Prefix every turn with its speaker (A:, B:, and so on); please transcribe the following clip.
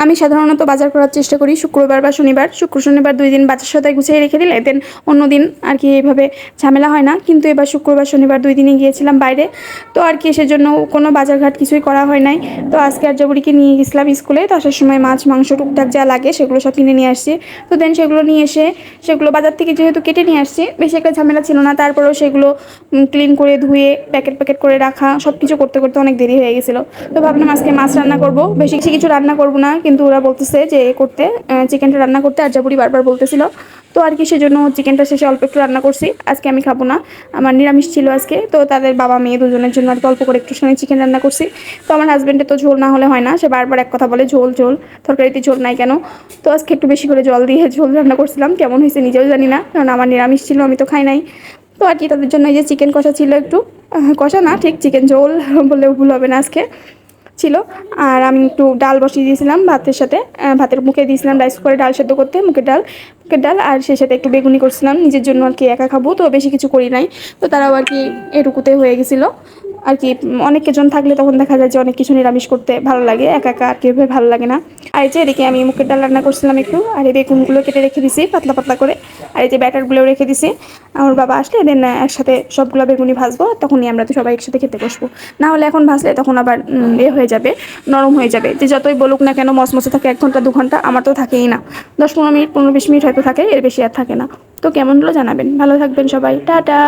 A: আমি সাধারণত বাজার করার চেষ্টা করি শুক্রবার বা শনিবার। শুক্র শনিবার ২ দিন বাজার সদাই গুছিয়ে রেখে দিলে দেন অন্য দিন আর কি এইভাবে ঝামেলা হয় না। কিন্তু এবার শুক্রবার শনিবার ২ দিনই গিয়েছিলাম বাইরে। তো আর কি সেজন্য কোনো বাজারঘাট কিছুই করা হয় নাই। তো আজকে আর্যাবুড়িকে নিয়ে গেছিলাম স্কুলে। তো আসার সময় মাছ, মাংস টুকটাক যা লাগে সেগুলো সব কিনে নিয়ে আসছি। তো দেন সেগুলো নিয়ে এসে সেগুলো বাজার থেকে যেহেতু কেটে নিয়ে আসছি, বেশি একটা ঝামেলা ছিল না। তারপরেও সেগুলো ক্লিন করে ধুয়ে প্যাকেট করে রাখা সব কিছু করতে করতে অনেক দেরি হয়ে গেছিলো। তো ভাবলাম আজকে মাছ রান্না করব, বেশি কিছু রান্না করব না। কিন্তু ওরা বলতেছে যে করতে চিকেনটা রান্না করতে, আর্যাবুড়ি বারবার বলতেছিল। তো আর কি সেজন্য চিকেনটা শেষে অল্প একটু রান্না করছি। আজকে আমি খাবো না, আমার নিরামিষ ছিল আজকে। তো তাদের বাবা মেয়ে দুজনের জন্য আর অল্প করে একটু সময় চিকেন রান্না করছি। তো আমার হাজব্যান্ডের তো ঝোল না হলে হয় না, সে বারবার এক কথা বলে ঝোল ঝোল, তরকারিতে ঝোল নাই কেন। তো আজকে একটু বেশি করে জল দিয়ে ঝোল রান্না করছিলাম, কেমন হয়েছে নিজেও জানি না, কারণ আমার নিরামিষ ছিল, আমি তো খাই নাই। তো আর কি তাদের জন্য এই যে চিকেন কষা ছিল, একটু কষা না ঠিক চিকেন ঝোল বললেও ভুল হবে না আজকে ছিল। আর আমি একটু ডাল বসিয়ে দিয়েছিলাম ভাতের সাথে, ভাতের মুখে দিয়েছিলাম রাইস করে ডাল সেদ্ধ করতে, মুখের ডাল আর সেই সাথে একটু বেগুনি করছিলাম নিজের জন্য আর কি, একা খাবো তো বেশি কিছু করি নাই। তো তারাও আর কি এটুকুতে হয়ে গেছিলো আর কি। অনেকজন থাকলে তখন দেখা যায় যে অনেক কিছু নিরামিষ করতে ভালো লাগে, একা একা আর কি ভালো লাগে না। আর এই যে এদিকে আমি মুখের ডাল রান্না করছিলাম একটু, আর এই বেগুনগুলো কেটে রেখে দিছি পাতলা পাতলা করে, আর এই যে ব্যাটারগুলোও রেখে দিছি। আমার বাবা আসলে দেন একসাথে সবগুলো বেগুনি ভাজবো, তখনই আমরা তো সবাই একসাথে খেতে বসবো। না হলে এখন ভাজলে তখন আবার হয়ে যাবে, নরম হয়ে যাবে। যে যতই বলুক না কেন মচমচে থাকে 1 ঘন্টা 2 ঘন্টা, আমার তো থাকেই না। 10-15 মিনিট 15-20 মিনিট হয়তো থাকে, এর বেশি আর থাকে না। তো কেমন হলো জানাবেন, ভালো থাকবেন সবাই, টাটা।